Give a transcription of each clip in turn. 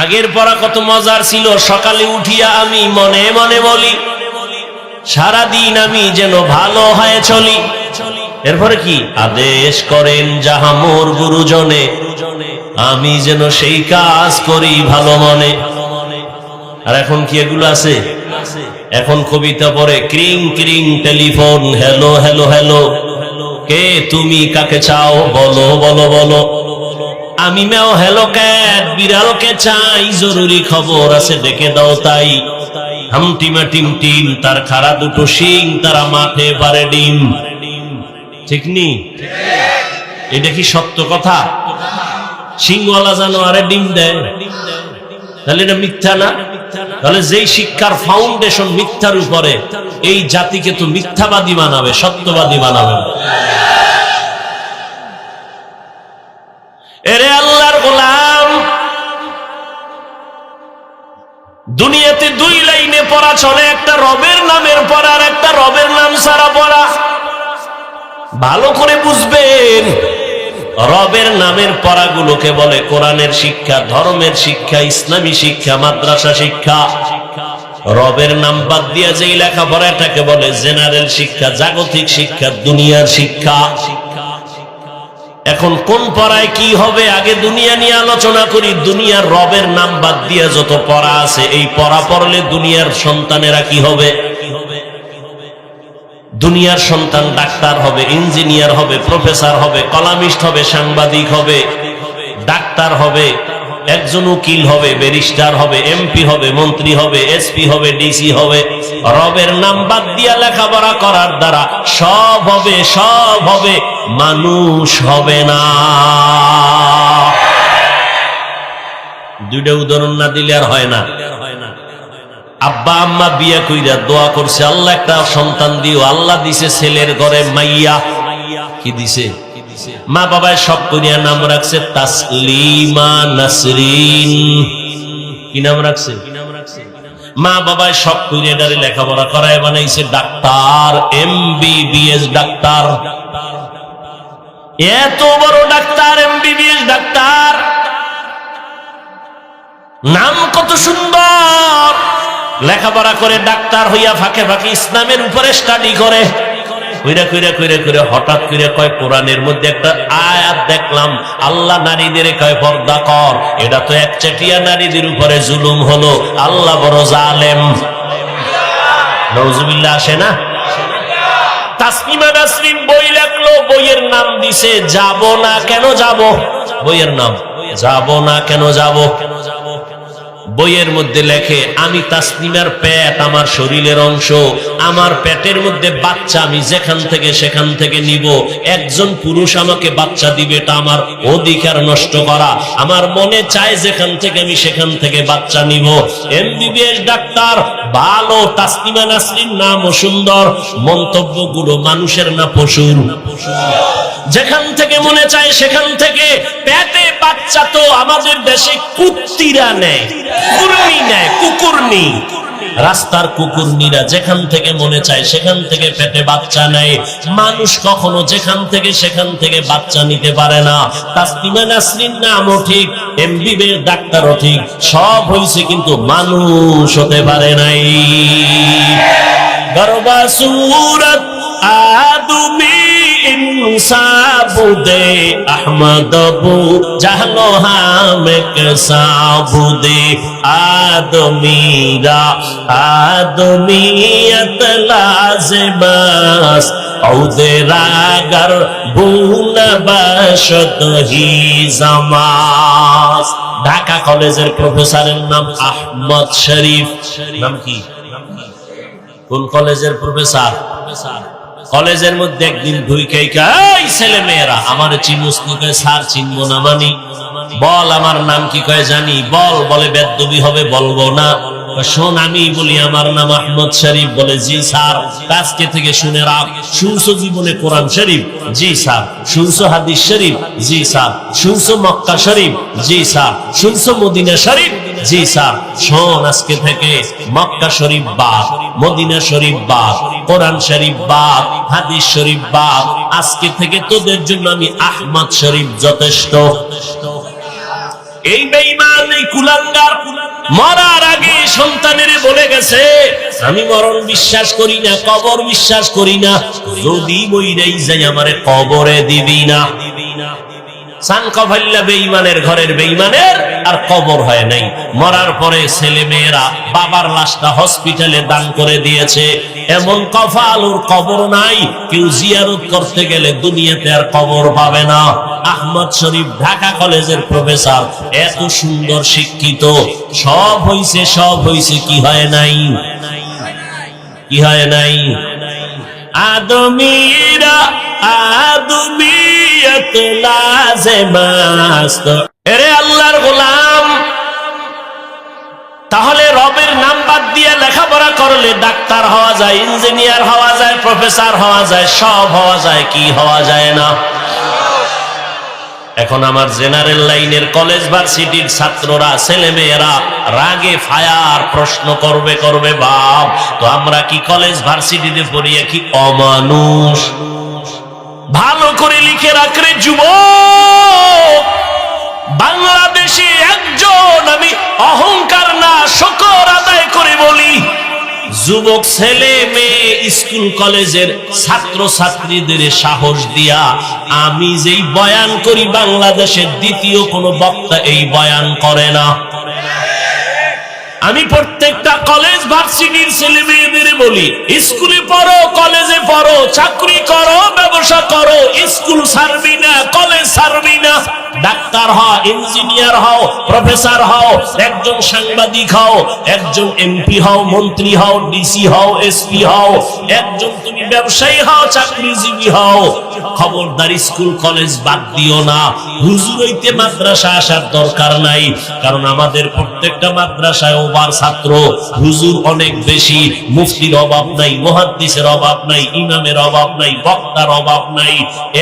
আগের পড়া কত মজার ছিল। সকালে উঠিয়া আমি মনে মনে বলি, সারাদিন আমি যেন ভালো হয়ে চলি। এরপরে কি? আদেশ করেন যাহা মোর গুরুজনে, আমি যেন সেই কাজ করি ভালো মনে। আর এখন কি এগুলো আছে? এখন কবিতা পড়ে, ক্রিং ক্রিং টেলিফোন, হ্যালো হ্যালো হ্যালো, কে তুমি কাকে চাও বলো বলো বলো। আমি মেও হ্যালো ক্যাট, বিড়ালকে চাই, জরুরি খবর আছে ডেকে দাও তাই। হামটিমা টিম টিম, তার খাড়া দুটো শিং, তারা মাঠে পারে ডিম। ঠিক নি? এটা কি সত্য কথা? শিংওয়ালা জানোয়ারে ডিম দেয়, তাহলে এটা মিথ্যা না? তাহলে যেই শিক্ষার ফাউন্ডেশন মিথ্যার উপরে, এই জাতিকে তো মিথ্যাবাদী বানাবে, সত্যবাদী বানাবে। এরে আল্লাহর গোলাম, দুনিয়াতে দুই লাইনে পড়া চলে, একটা রবের নামের পড়া আর একটা রবের নাম ছাড়া পড়া। ভালো করে বুঝবেন, রবের নামের পড়াগুলোকে বলে কোরআনের শিক্ষা, ধর্মের শিক্ষা, ইসলামী শিক্ষা, মাদ্রাসা শিক্ষা। রবের নাম বাদ দিয়া যেই লেখাপড়া, এটাকে বলে জেনারেল শিক্ষা, জাগতিক শিক্ষা, দুনিয়ার শিক্ষা। এখন কোন পড়ায় কি হবে, আগে দুনিয়া নিয়ে আলোচনা করি। দুনিয়ার রবের নাম বাদ দিয়ে যত পড়া আছে, এই পড়া পড়লে দুনিয়ার সন্তানেরা কি হবে? দুনিয়ার সন্তান ডাক্তার হবে, ইঞ্জিনিয়ার হবে, প্রফেসর হবে, কলামিস্ট হবে, সাংবাদিক হবে, ডাক্তার হবে, একজন উকিল হবে, ব্যারিস্টার হবে, এমপি হবে, মন্ত্রী হবে, এসপি হবে, ডিসি হবে। রবের নাম বাদ দিয়া লেখাপড়া করার দ্বারা সব হবে, সব হবে, মানুষ হবে না। দুইটা উদাহরণ না দিলে আর হয় না। আব্বা আম্মা বিয়া কইরা দোয়া করছে, আল্লাহ একটা সন্তান দিও। আল্লাহ দিছে ছেলের ঘরে মাইয়া। কি দিছে? মা বাবায় সব করিয়া নাম রাখছে তাসলিমা নাসরিন। কি নাম রাখছে? মা বাবায় সব করিয়া ডারে লেখাপড়া করায় বানাইছে ডাক্তার, এমবিবিএস ডাক্তার। এত বড় ডাক্তার, এমবিবিএস ডাক্তার, নাম কত সুন্দর। লেখাপড়া করে ডাক্তার হইয়া ফাঁকে ফাঁকে ইসলামের উপরে স্টাডি করে। কইরা কইরা কইরা কইরা হঠাৎ করে কয়, কোরআনের মধ্যে একটা আয়াত দেখলাম, আল্লাহ নারীদের কয় পর্দা কর। এটা তো একচেটিয়া নারীদের উপরে জুলুম হলো, আল্লাহ বড় জালেম। নাউজুবিল্লাহ আসে না? তাসলিমা নাসরিন বই লেখলো, বইয়ের নাম দিছে যাব না কেন যাব। বইয়ের নাম যাব না কেন যাব। বইয়ের মধ্যে লেখে, আমি তাসলিমার পেট আমার শরীরের অংশ, আমার পেটের মধ্যে বাচ্চা আমি যেখান থেকে সেখান থেকে নিব। একজন পুরুষ আমাকে বাচ্চা দিবে, এটা আমার অধিকার নষ্ট করা। আমার মনে চায় যেখান থেকে আমি সেখান থেকে বাচ্চা নিব। এমবিবিএস ডাক্তার ভালো, তাসলিমা নাসরিন নামও সুন্দর, মন্তব্যগুলো মানুষের না পশুর। যেখান থেকে মনে চায় সেখান থেকে। পেটে বাচ্চা তো আমাদের দেশে কুত্তিরা নেয়, কুকুরনি নেয়, কুকুরনি। রাস্তার কুকুরনিরা যেখান থেকে মনে চায় সেখান থেকে পেটে বাচ্চা নেয়। মানুষ কখনো যেখান থেকে সেখান থেকে বাচ্চা নিতে পারে না। তাসলিমা নাসরিন নামও ঠিক, এমবিবিএস ডাক্তারও ঠিক, সব হইছে কিন্তু মানুষ হতে পারে নাই। গরবা সুরত আদমি ইনসাবুদে আহমদবু জাহলো হামেক সাবুদে আদমিরা আদমিয়ত লাজবাস ঔদে রাগর বুনবাশত হি জামাস। ঢাকা কলেজের প্রফেসরের নাম আহমদ শরীফ। নাম কি? কোন কলেজের প্রফেসর? কলেজের মধ্যে একদিন ঢুইকাই, এই ছেলে মেয়েরা আমার চিনুস নি? কয় স্যার চিনবো না মানি। বল আমার নাম কি? কয় জানি। বল। বলে বেদবি হবে, বলবো না। শোন আমি বলি আমার নাম আহমদ শরীফ। বলে জি স্যার। আজকে থেকে শুনে রাখ, শুনছো জীবনে কোরআন শরীফ? জি স্যার। শুনছো হাদিস শরীফ? জি স্যার। শুনছো মক্কা শরীফ? জি স্যার। শুনছো মদিনা শরীফ? জি স্যার। শোন আজকে থেকে মক্কা শরীফ বাদ, মদিনা শরীফ বাদ, কোরআন শরীফ বাদ, হাদিস শরীফ বাদ। আজকে থেকে তোদের জন্য আমি আহমদ শরীফ যথেষ্ট। এই বেঈমান, এই কুলাঙ্গার মরার আগে সন্তানের বলে গেছে, আমি মরণ বিশ্বাস করি না, কবর বিশ্বাস করি না, যদি বইরাই যাই আমারে কবরে দিবি না। সান কভাল্লা বেঈমানের ঘরের বেঈমানের আর কবর হয় নাই। মরার পরে ছেলে মেয়েরা বাবার লাশটা হসপিটালে দান করে দিয়েছে। এমন কপাল, ওর কবর নাই। কেউ জিয়ারত করতে গেলে দুনিয়াতে আর কবর পাবে না। আহমদ শরীফ ঢাকা কলেজের প্রফেসর, এত সুন্দর শিক্ষিত, সব হইছে, কি হয় নাই? কি হয় নাই? আদমিরা আদমিয়ত লাজেমাস্ত। এরে আল্লাহর গোলাম, তাহলে রবের নাম বাদ দিয়ে লেখাপড়া করলে ডাক্তার হওয়া যায়, ইঞ্জিনিয়ার হওয়া যায়, প্রফেসর হওয়া যায়, সব হওয়া যায়, কি হওয়া যায় না? এখন আমার জেনারেল লাইনের কলেজ ভার্সিটির ছাত্ররা, ছেলে মেয়েরা রাগে ফায়ার প্রশ্ন করবে, বাপ তো আমরা কি কলেজ ভার্সিটিতে পড়িয়া কি অমানুষ? ভালো করে লিখে রাখরে যুবক, বাংলাদেশে একজন, আমি অহংকার না শুকর আদায় করে বলি, যুবক ছেলে মেয়ে স্কুল কলেজের ছাত্র ছাত্রীদের সাহস দিয়া আমি যেই বয়ান করি, বাংলাদেশের দ্বিতীয় কোন বক্তা এই বয়ান করে না। আমি প্রত্যেকটা কলেজ ভার্সিটির ছেলে মেয়েদের বলি, স্কুলে পড়ো, কলেজে পড়ো, চাকরি করো, ব্যবসা করো, স্কুল ছাড়বি না, কলেজ ছাড়বি না। ডাক্তার হও, ইঞ্জিনিয়ার হও, প্রফেসর হও, একজন সাংবাদিক হও, একজন এমপি হও, মন্ত্রী হও, ডিসি হও, এসপি হও, একজন তুমি ব্যবসায়ী হও, চাকরিজীবী হও, খবরদার স্কুল কলেজ বাদ দিও না। হুজুর হইতে মাদ্রাসা আসার দরকার নাই, কারণ আমাদের প্রত্যেকটা মাদ্রাসায় ওভার ছাত্র, হুজুর অনেক বেশি। মুফতির অভাব নাই, মুহাদ্দিসের অভাব নাই, ইমামের অভাব নাই, বক্তার অভাব নাই,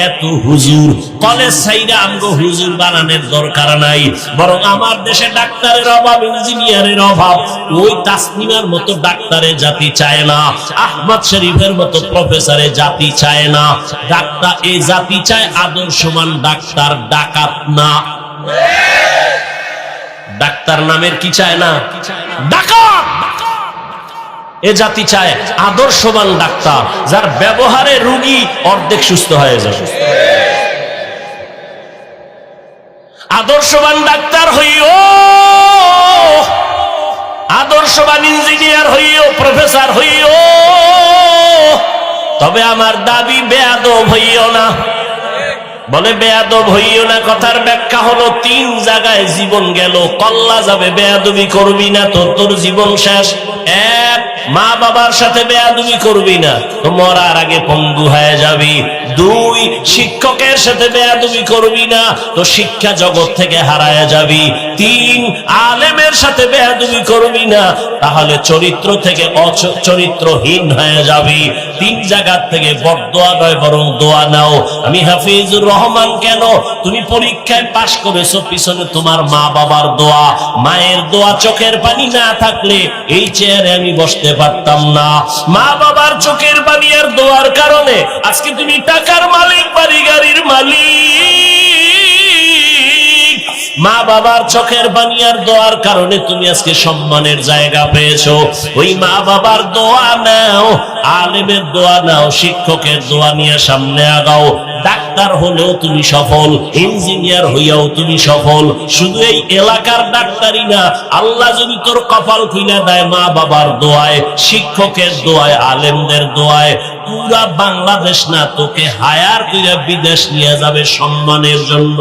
এত হুজুর। কলেজ সাইডে আমগো হুজুর বানানোর দরকার নাই, বরং আমার দেশে ডাক্তারের অভাব, ইঞ্জিনিয়ারের অভাব। ওই তাসনিমার মতো ডাক্তারের জাতি চায় না, আহমদ শরীফের মতো প্রফেসরে জাতি চায় না। ডাক্তার এই জাতি চায় আদর্শমান ডাক্তার, ডাকাত না। ডাক্তার নামের কি চায় না? ডাকাত। এ জাতি চায় আদর্শবান ডাক্তার, যার ব্যবহারে রোগী অর্ধেক সুস্থ হয়ে যাবে। আদর্শবান ডাক্তার হইও, আদর্শবান ইঞ্জিনিয়ার হইও, প্রফেসর হইও, তবে আমার দাবি বেয়াদব হইও না। বলে বেয়াদব হইও না, কথার ব্যাখ্যা হলো 3 জায়গায় জীবন গেল, কল্লা যাবে, বেয়াদবি করবি না তো তোর জীবন শেষ। 1, মা বাবার সাথে বেয়াদবি করবি না তো মরার আগে পঙ্গু হয়ে যাবি। 2, শিক্ষকের সাথে বেয়াদবি করবি না তো শিক্ষা জগৎ থেকে হারায় যাবি। 3, আলেমের সাথে বেয়াদবি করবি না, তাহলে চরিত্র থেকে চরিত্রহীন হয়ে যাবি। 3 জায়গা থেকে বদদোয়া নয়, বরং দোয়া নাও। আমি হাফিজুর রহমান, কেন তুমি পরীক্ষায় পাশ করেছো, পিছনে তোমার মা বাবার দোয়া। মায়ের দোয়া, চোখের পানি না থাকলে এই চেয়ারে আমি বসতে পারতাম না। মা বাবার চোখের পানি আর দোয়ার কারণে আজকে তুমি টাকার মালিক, বাড়ি গাড়ির মালিক। মা বাবার চোখের পানি আর দোয়ার কারণে তুমি আজকে সম্মানের জায়গা পেয়েছো। ওই মা বাবার দোয়া নাও, আলেমের দোয়া নাও, শিক্ষকের দোয়া নিয়ে সামনে আগাও। ডাক্তার হলেও তুমি সফল, ইঞ্জিনিয়ার হইয়াও তুমি সফল। শুধু এই এলাকার ডাক্তারই না, আল্লাহ যদি তোর কপাল খুলে দেয় মা বাবার দোয়ায়, শিক্ষকের দোয়ায়, আলেমদের দোয়ায়, পুরা বাংলাদেশ না তোকে হায়ার করে বিদেশ নিয়ে যাবে সম্মানের জন্য।